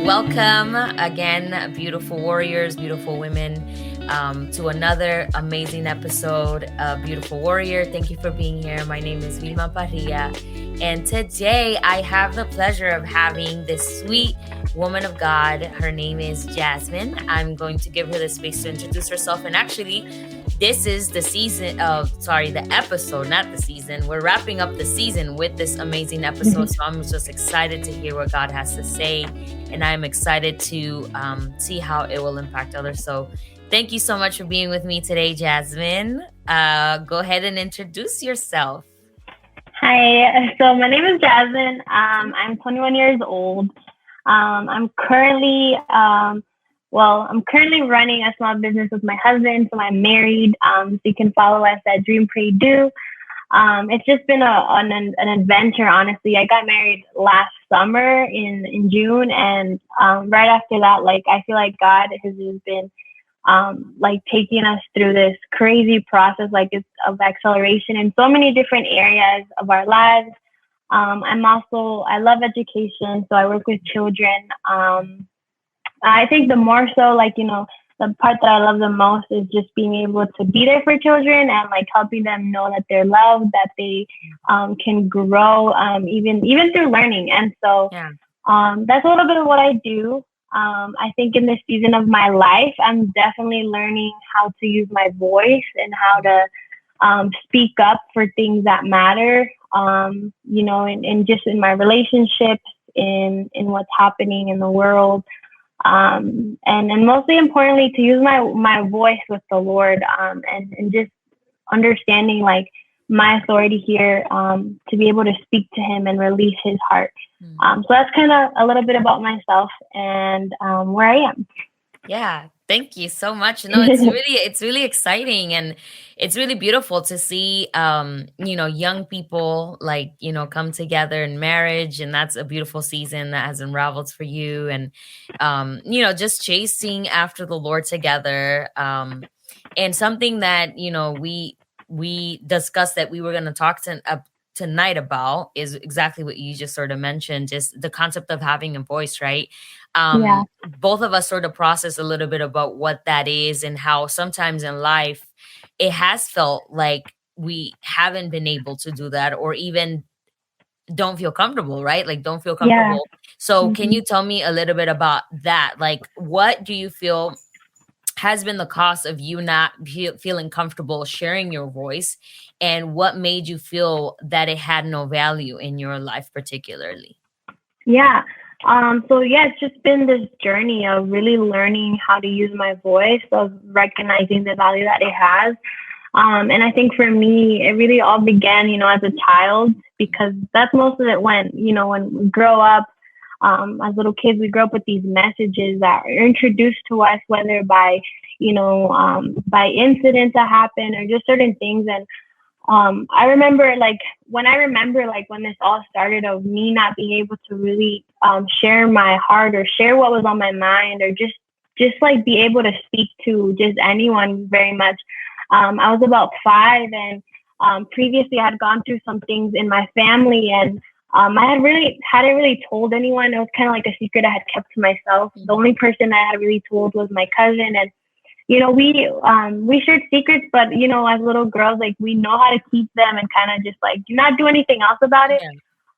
welcome again, beautiful warriors, beautiful women, to another amazing episode of Beautiful Warrior. Thank you for being here. My name is Vilma Parrilla, and today I have the pleasure of having this sweet woman of God. Her name is Jazmin. I'm going to give her the space to introduce herself, and actually, this is the episode, not the season. We're wrapping up the season with this amazing episode. So I'm just excited to hear what God has to say. And I'm excited to see how it will impact others. So thank you so much for being with me today, Jazmin. Go ahead and introduce yourself. Hi, so my name is Jazmin. I'm 21 years old. I'm currently running a small business with my husband. So I'm married. So you can follow us at Dream Pray Do. It's just been an adventure, honestly. I got married last summer in June, and right after that, I feel like God has just been taking us through this crazy process, it's of acceleration in so many different areas of our lives. I love education, so I work with children. I think the more so, the part that I love the most is just being able to be there for children and helping them know that they're loved, that they can grow, even through learning. And so that's a little bit of what I do. I think in this season of my life, I'm definitely learning how to use my voice and how to speak up for things that matter, and just in my relationships, in what's happening in the world. And mostly importantly, to use my voice with the Lord, and just understanding my authority here, to be able to speak to him and release his heart. So that's kind of a little bit about myself and where I am. Yeah, thank you so much. No, it's really exciting, and it's really beautiful to see young people come together in marriage, and that's a beautiful season that has unraveled for you, and just chasing after the Lord together. And something that we discussed that we were going to talk tonight about is exactly what you just sort of mentioned, just the concept of having a voice, right? Both of us sort of process a little bit about what that is and how sometimes in life it has felt like we haven't been able to do that, or even don't feel comfortable, right? Don't feel comfortable. Yeah. So can you tell me a little bit about that? What do you feel has been the cost of you not feeling comfortable sharing your voice, and what made you feel that it had no value in your life particularly? Yeah. It's just been this journey of really learning how to use my voice, of recognizing the value that it has. And I think for me, it really all began, as a child, because that's most of it when we grow up, as little kids, we grow up with these messages that are introduced to us, whether by incidents that happen or just certain things. And I remember when this all started, of me not being able to really share my heart or share what was on my mind, or just be able to speak to just anyone very much. I was about 5, and previously I had gone through some things in my family, and I hadn't really told anyone. It was kind of like a secret I had kept to myself. The only person I had really told was my cousin, and we shared secrets, but as little girls, we know how to keep them and kind of just do not do anything else about it.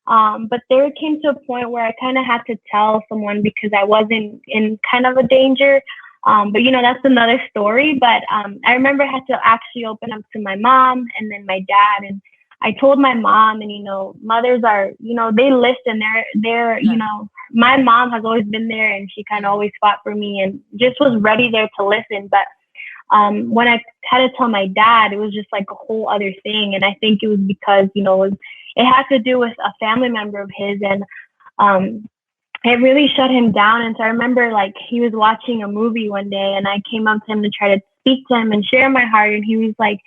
But there came to a point where I kind of had to tell someone because I wasn't in kind of a danger. But that's another story. But I remember I had to actually open up to my mom and then my dad, and I told my mom, and mothers are, they listen. They're my mom has always been there, and she kind of always fought for me and just was ready there to listen. But when I had to tell my dad, it was just a whole other thing. And I think it was because, it had to do with a family member of his, and it really shut him down. And so I remember he was watching a movie one day, and I came up to him to try to speak to him and share my heart. And he was like,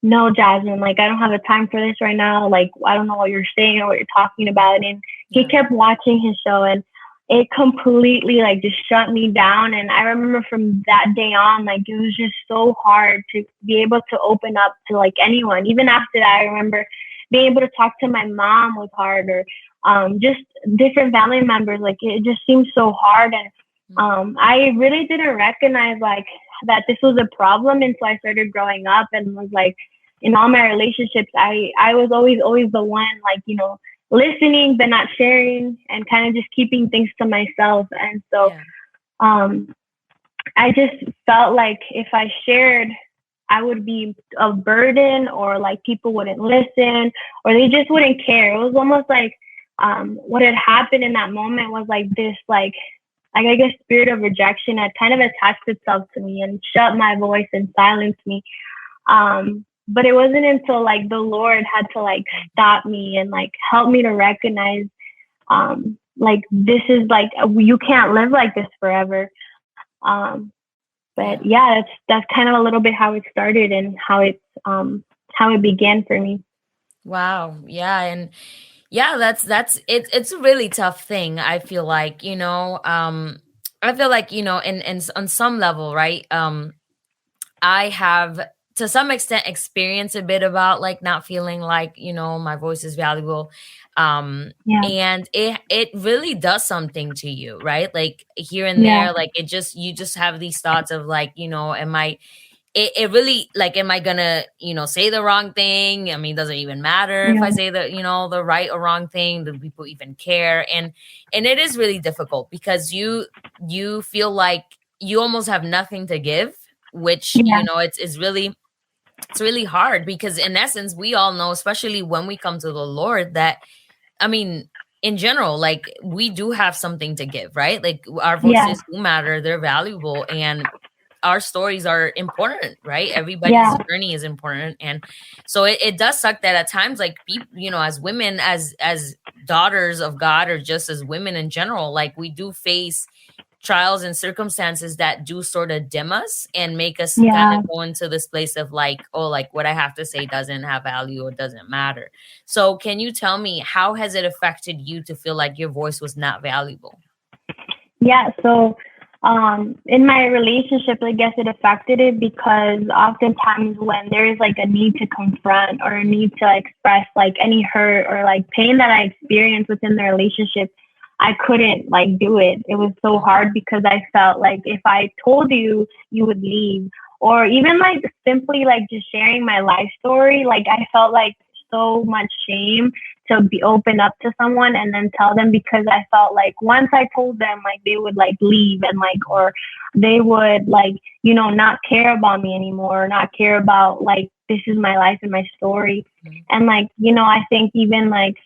"No, Jazmin, I don't have the time for this right now. I don't know what you're saying or what you're talking about." And he kept watching his show, and it completely just shut me down. And I remember from that day on, it was just so hard to be able to open up to anyone. Even after that, I remember being able to talk to my mom was hard, or just different family members. Like it just seemed so hard, and I really didn't recognize like that this was a problem until I started growing up and was like in all my relationships, I was always the one like listening but not sharing and kind of just keeping things to myself. And so Yeah. um, I just felt like if I shared, I would be a burden, or like people wouldn't listen, or they just wouldn't care. It was almost like what had happened in that moment was like this, like I guess spirit of rejection had kind of attached itself to me and shut my voice and silenced me. But it wasn't until like the Lord had to like stop me and like help me to recognize like this is like you can't live like this forever. Um, but Yeah. yeah, that's kind of a little bit how it started and how it began for me. Wow. Yeah. And yeah, that's it's a really tough thing. I feel like, I feel like, and on some level, right? I have to some extent experienced a bit about like not feeling like, my voice is valuable. Yeah, And it really does something to you, right? Like here and yeah, there, like you just have these thoughts of like, am I it really like, am I gonna say the wrong thing? I mean, does it even matter if yeah, I say the right or wrong thing? Do people even care? And it is really difficult because you feel like you almost have nothing to give, which yeah, it's really hard because in essence we all know, especially when we come to the Lord, that I mean, in general, like we do have something to give, right? Like our yeah, voices do matter, they're valuable, and our stories are important, right? Everybody's yeah, journey is important. And so it does suck that at times, like people, as women, as daughters of God, or just as women in general, like we do face trials and circumstances that do sort of dim us and make us kind yeah. of go into this place of like, oh, like what I have to say doesn't have value or doesn't matter. So can you tell me, how has it affected you to feel like your voice was not valuable? Yeah, so in my relationship, I guess it affected it because oftentimes when there is like a need to confront or a need to express like any hurt or like pain that I experienced within the relationship, I couldn't like do it. It was so hard because I felt like if I told you, you would leave. Or even like simply like just sharing my life story, like I felt like so much shame to be open up to someone and then tell them, because I felt like once I told them, like they would like leave and like, or they would like, not care about me anymore, not care about like this is my life and my story. Mhm. And like, I think even like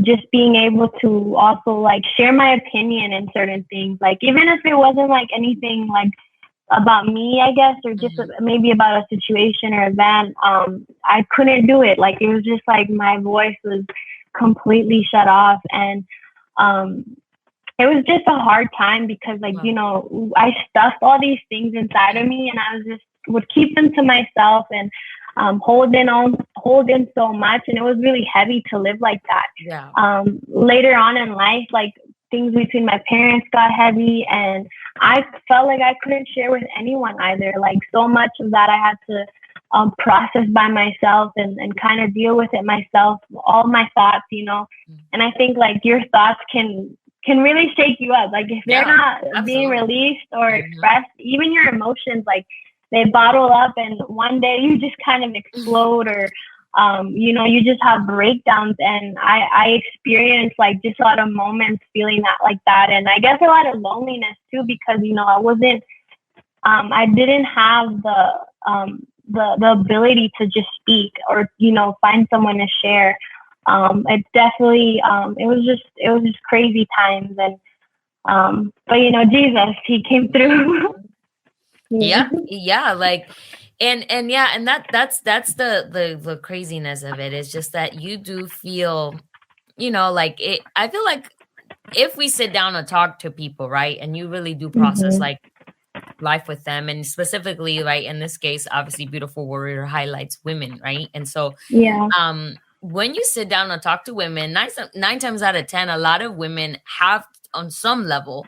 just being able to also like share my opinion in certain things, like even if it wasn't like anything like about me, I guess, or just Mhm. maybe about a situation or event, I couldn't do it. Like it was just like my voice was completely shut off, and um, it was just a hard time because, like, Wow. I stuffed all these things inside of me, and I was just would keep them to myself and hold in so much, and it was really heavy to live like that. Yeah. Later on in life, like things between my parents got heavy, and I felt like I couldn't share with anyone either. Like so much of that I had to process by myself and kind of deal with it myself, all my thoughts. Mm. And I think like your thoughts can really shake you up. Like if they're Yeah, not being absolutely. released or Mhm. expressed, even your emotions, like they bottle up and one day you just kind of explode, or you just have breakdowns. And I experienced like just a lot of moments feeling that like that. And I guess a lot of loneliness too, because, I wasn't, I didn't have the ability to just speak or, find someone to share. It definitely, it was just crazy times. And, but Jesus, he came through. Yeah. Yeah, yeah, like, and yeah, and that's the craziness of it, is just that you do feel, like it. I feel like if we sit down and talk to people, right, and you really do process Hmm. like life with them, and specifically, right, in this case, obviously, Beautiful Warrior highlights women, right, and so Yeah. when you sit down and talk to women, nine times out of 10, a lot of women have on some level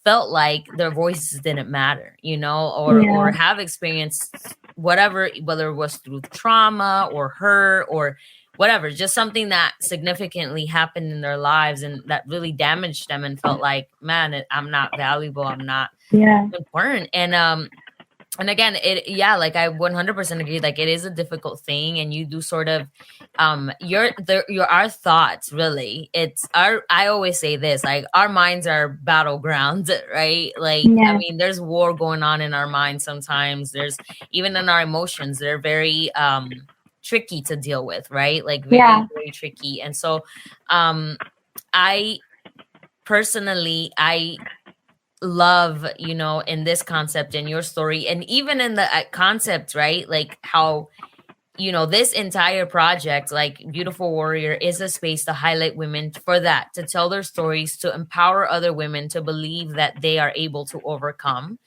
felt like their voices didn't matter, or Yeah. have experienced whatever, whether it was through trauma or hurt or whatever, just something that significantly happened in their lives and that really damaged them and felt like, man, I'm not valuable, I'm not Yeah. important. And again, it, yeah, like I 100% agree, like it is a difficult thing, and you do sort of your our thoughts, really, it's our, I always say this, like our minds are battlegrounds, right? Like, I Yeah. mean, there's war going on in our minds sometimes, there's even in our emotions, they're very tricky to deal with, right? Like Yeah. very, very tricky. And so I personally, I love, you know, in this concept, in your story, and even in the concept, right? Like how, you know, this entire project, like Beautiful Warrior, is a space to highlight women for that, to tell their stories, to empower other women to believe that they are able to overcome,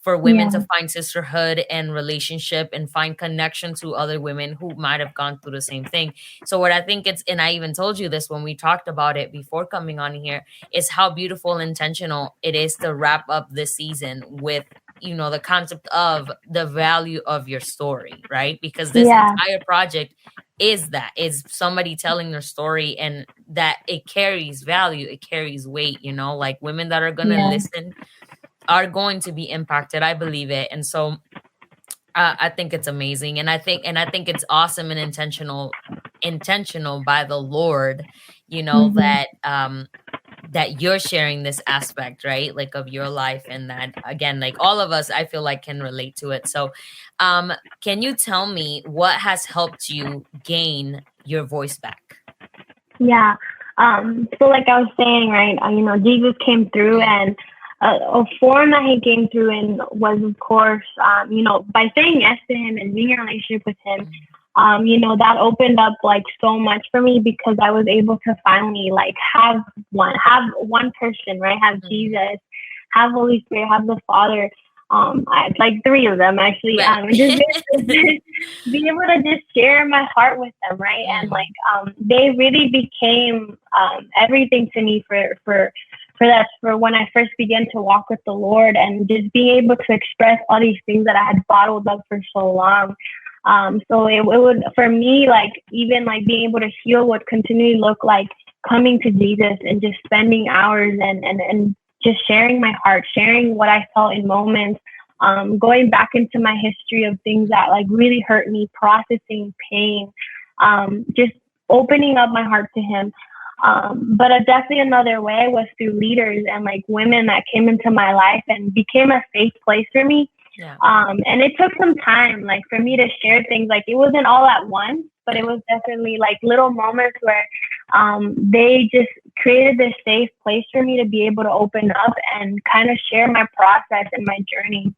for women to Yeah. find sisterhood and relationship and find connection to other women who might have gone through the same thing. So what I think it's, and I even told you this when we talked about it before coming on here, is how beautiful and intentional it is to wrap up this season with, you know, the concept of the value of your story, right? Because this Yeah. entire project is that, is somebody telling their story, and that it carries value, it carries weight, you know, like women that are going to Yeah. listen are going to be impacted. I believe it. And so I think it's amazing. And I think it's awesome and intentional by the Lord, you know, Hmm. that you're sharing this aspect, right? Like of your life, and that again, like all of us, I feel like can relate to it. So can you tell me what has helped you gain your voice back? Yeah. So like I was saying, right, Jesus came through, Mm, and a form that he came through in was, of course, by saying yes to him and being in a relationship with him, mm, that opened up like so much for me, because I was able to finally like have one person, right? Have mhm. Jesus, have Holy Spirit, have the Father. Like three of them actually. Right. Just be able to just share my heart with them, right? And like, Mm, they really became everything to me for when I first began to walk with the Lord, and just being able to express all these things that I had bottled up for so long. So it would, for me, like even like being able to heal would continually look like coming to Jesus and just spending hours and just sharing my heart, sharing what I felt in moments, going back into my history of things that like really hurt me, processing pain, just opening up my heart to him. But definitely another way was through leaders and like women that came into my life and became a safe place for me. yeah. And it took some time, like for me to share things. Like it wasn't all at once, but it was definitely like little moments where they just created this safe place for me to be able to open up and kind of share my process and my journey.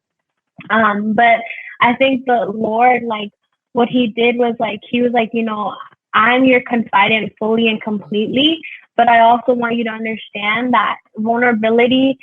But I think the Lord, like what he did was like, he was like, I'm your confidant fully and completely, but I also want you to understand that vulnerability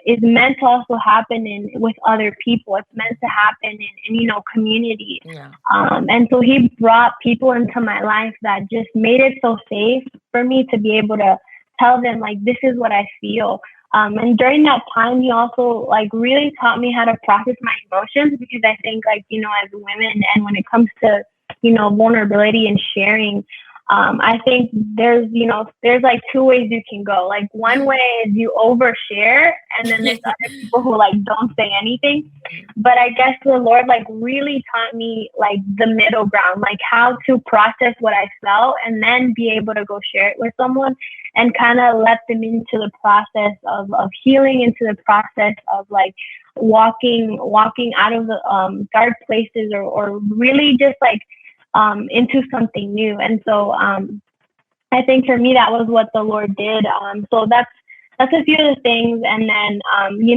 is meant to also happen with other people. It's meant to happen in community. Yeah. And so he brought people into my life that just made it so safe for me to be able to tell them like, this is what I feel. And during that time, he also like really taught me how to process my emotions, because I think like, as women, and when it comes to, vulnerability and sharing, I think there's like two ways you can go. Like one way is you overshare, and then there's other people who like don't say anything. But I guess the Lord like really taught me like the middle ground, like how to process what I felt and then be able to go share it with someone, and kind of let them into the process of healing, into the process of like walking out of the dark places, or really just like into something new. And so I think for me that was what the Lord did. So that's a few of the things. And then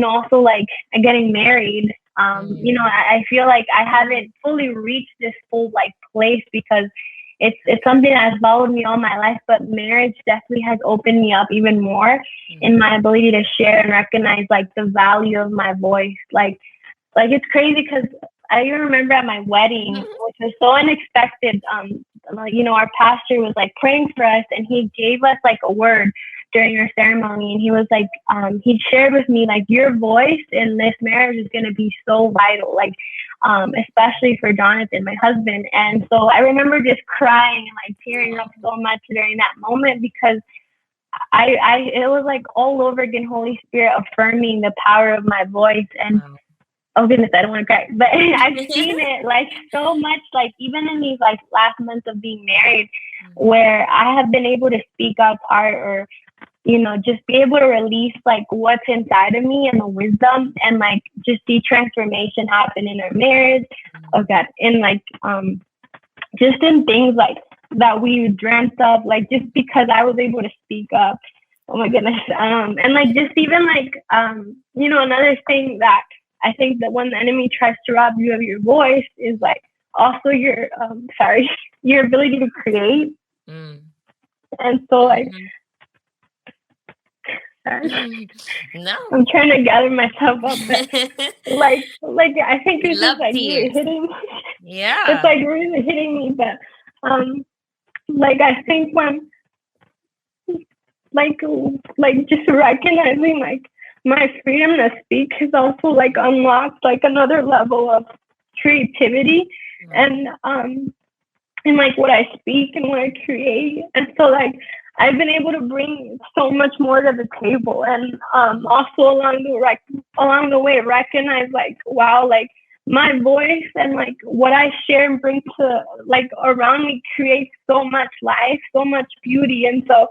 also like getting married. I feel like I haven't fully reached this full like place, because it's something that has followed me all my life, but marriage definitely has opened me up even more in my ability to share and recognize like the value of my voice. Like it's crazy, because I even remember at my wedding, which was so unexpected. Our pastor was like praying for us, and he gave us like a word during our ceremony, and he was like, he shared with me like, your voice in this marriage is going to be so vital. Like, especially for Jonathan, my husband. And so I remember just crying and like tearing up so much during that moment because it was like all over again, Holy Spirit affirming the power of my voice. And Wow. oh goodness, I don't want to cry, but I've seen it like so much, like even in these like last months of being married, where I have been able to speak up part or just be able to release like what's inside of me and the wisdom and like just see transformation happen in our marriage. Oh God, in like just in things like that we dreamt of, like just because I was able to speak up. Oh my goodness. And like just even like another thing that I think that when the enemy tries to rob you of your voice is like also your your ability to create. And so like no, I'm trying to gather myself up, but like I think it's just like really hitting me. Yeah, it's like really hitting me. But like I think when like just recognizing like my freedom to speak has also like unlocked like another level of creativity and like what I speak and what I create. And so like I've been able to bring so much more to the table, and also along the way recognize like, wow, like my voice and like what I share and bring to like around me creates so much life, so much beauty. And so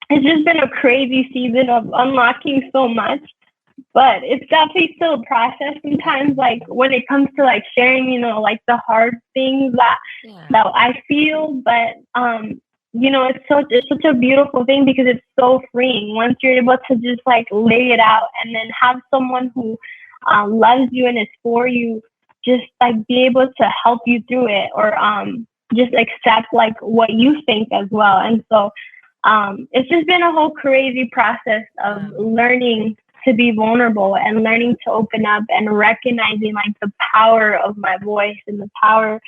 it's just been a crazy season of unlocking so much, but it's definitely still a process sometimes, like when it comes to like sharing, like the hard things that I feel. But it's such a beautiful thing because it's so freeing once you're able to just like lay it out and then have someone who loves you and is for you just like be able to help you through it, or just accept like what you think as well. And so it's just been a whole crazy process of learning to be vulnerable and learning to open up and recognizing like the power of my voice and the power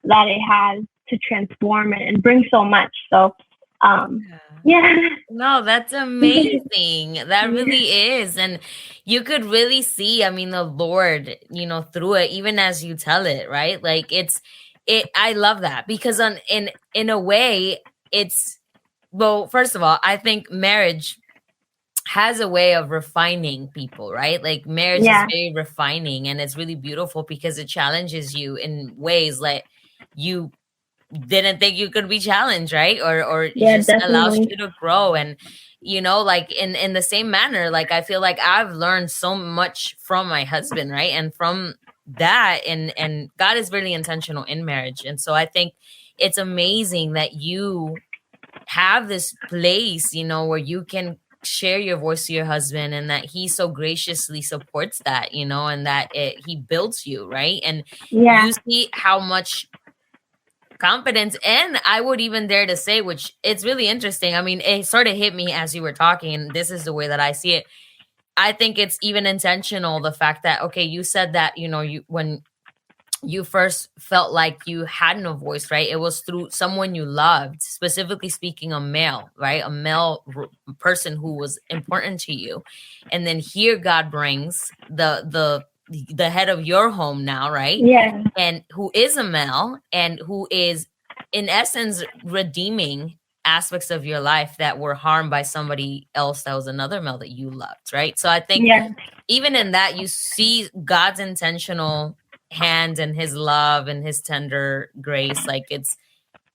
that it has to transform and bring so much. So no, that's amazing. That really is. And you could really see, I mean, the Lord, through it, even as you tell it, right? Like I love that because in a way it's, well, first of all, I think marriage has a way of refining people, right? Like marriage is very refining, and it's really beautiful because it challenges you in ways like you didn't think you could be challenged, right? Or it just allows you to grow. And like in the same manner, like I feel like I've learned so much from my husband, right? And from that, and God is really intentional in marriage. And so I think it's amazing that you have this place, where you can share your voice to your husband, and that he so graciously supports that, and that he builds you, right? And you see how much confidence, and I would even dare to say, which it's really interesting, I mean, it sort of hit me as you were talking, and this is the way that I see it. I think it's even intentional, the fact that, okay, you said that, you when you first felt like you had no voice, right? It was through someone you loved, specifically speaking, a male, right? A male person who was important to you. And then here God brings the head of your home now, right? Yeah. And who is a male and who is in essence redeeming aspects of your life that were harmed by somebody else that was another male that you loved, right? So I think even in that, you see God's intentional hand and his love and his tender grace. Like it's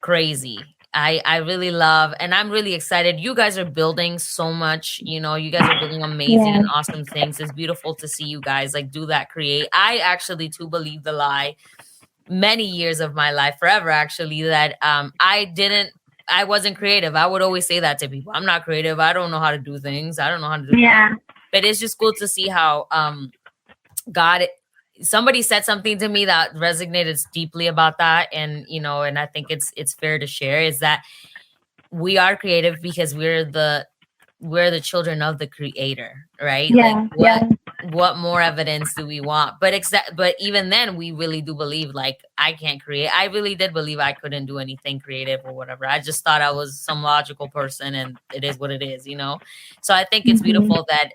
crazy. I really love, and I'm really excited. You guys are building so much, you guys are building amazing and awesome things. It's beautiful to see you guys like do that, create. I actually too believe the lie many years of my life, forever actually, that I wasn't creative. I would always say that to people. I'm not creative. I don't know how to do things. I don't know how to do that. But it's just cool to see how God, somebody said something to me that resonated deeply about that. And, and I think it's fair to share, is that we are creative because we're the children of the creator, right? What more evidence do we want? But even then, we really do believe, like, I can't create. I really did believe I couldn't do anything creative or whatever. I just thought I was some logical person, and it is what it is, So I think it's beautiful that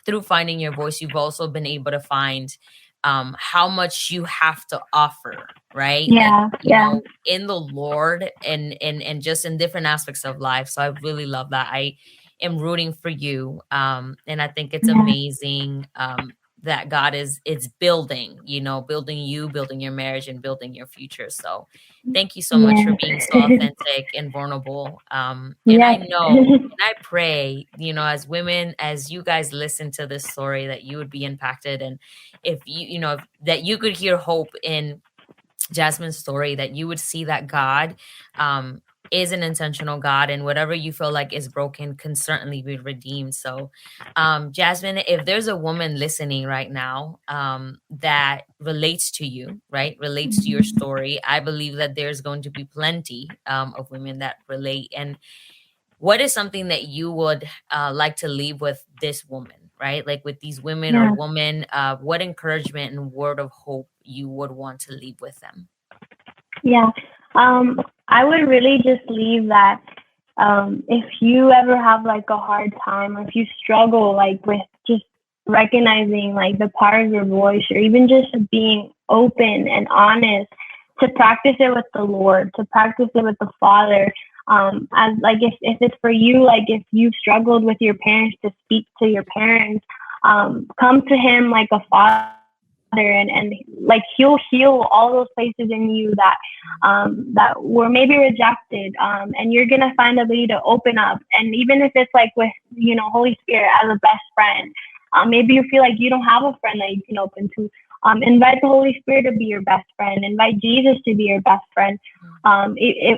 through finding your voice, you've also been able to find how much you have to offer, right? Like, Yeah. Yeah. in the Lord, and just in different aspects of life. So I really love that. I am rooting for you. And I think it's Yeah. amazing that God is building, building you, building your marriage, and building your future. So thank you so much for being so Yes. authentic and vulnerable. And I Yes. know, and I pray, as women, as you guys listen to this story, that you would be impacted. And if that you could hear hope in Jazmin's story, that you would see that God is an intentional God, and whatever you feel like is broken can certainly be redeemed. So, Jazmin, if there's a woman listening right now that relates to you, right, relates to your story, I believe that there's going to be plenty of women that relate. And what is something that you would like to leave with this woman, right? Like with these women or Yeah. woman, what encouragement and word of hope you would want to leave with them? Yeah. I would really just leave that if you ever have like a hard time, or if you struggle like with just recognizing like the power of your voice, or even just being open and honest, to practice it with the Lord, to practice it with the Father. As like if it's for you, like if you've struggled with your parents, to speak to your parents, come to Him like a father, and like He'll heal all those places in you that were maybe rejected, and you're gonna find a way to open up. And even if it's like with Holy Spirit as a best friend, maybe you feel like you don't have a friend that you can open to, invite the Holy Spirit to be your best friend, invite Jesus to be your best friend.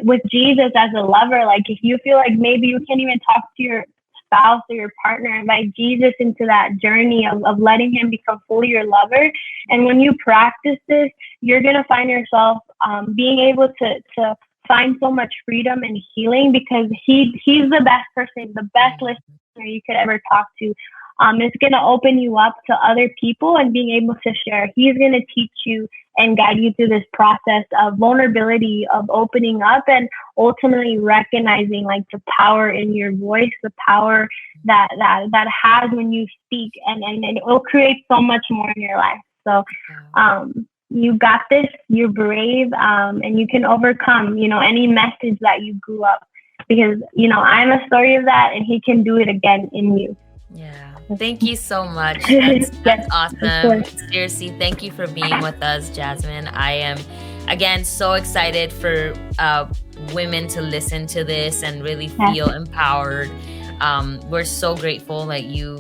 With Jesus as a lover, like if you feel like maybe you can't even talk to your spouse or your partner, invite Jesus into that journey of letting Him become fully your lover. And when you practice this, you're going to find yourself being able to find so much freedom and healing, because he's the best person, the best listener you could ever talk to. It's going to open you up to other people and being able to share. He's going to teach you and guide you through this process of vulnerability, of opening up, and ultimately recognizing like the power in your voice, the power that has when you speak, and it will create so much more in your life. So you got this, you're brave, and you can overcome, any message that you grew up, because, I'm a story of that, and He can do it again in you. Yeah. Thank you so much. That's Yes, awesome. Seriously, thank you for being with us, Jazmin. I am, again, so excited for women to listen to this and really feel empowered. We're so grateful that you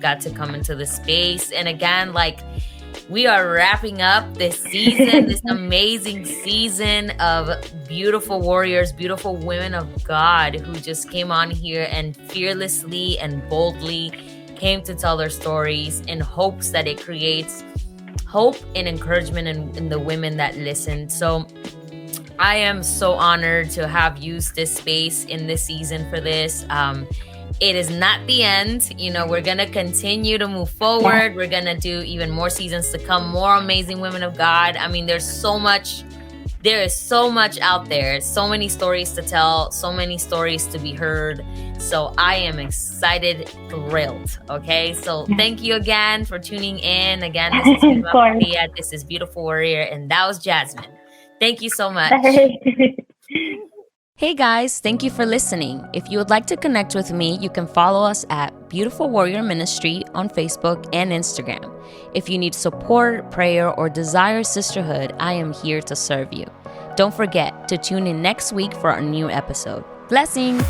got to come into the space. And again, like, we are wrapping up this season, this amazing season of beautiful warriors, beautiful women of God who just came on here and fearlessly and boldly came to tell their stories, in hopes that it creates hope and encouragement in the women that listen. So I am so honored to have used this space in this season for this. It is not the end. We're going to continue to move forward. We're going to do even more seasons to come, more amazing women of God. I mean, there is so much out there, so many stories to tell, so many stories to be heard. So I am excited, thrilled. Okay. So thank you again for tuning in. Again, this is Vilma, Parrilla, this is Beautiful Warrior, and that was Jazmin. Thank you so much. Hey guys, thank you for listening. If you would like to connect with me, you can follow us at Beautiful Warrior Ministry on Facebook and Instagram. If you need support, prayer, or desire sisterhood, I am here to serve you. Don't forget to tune in next week for our new episode. Blessings!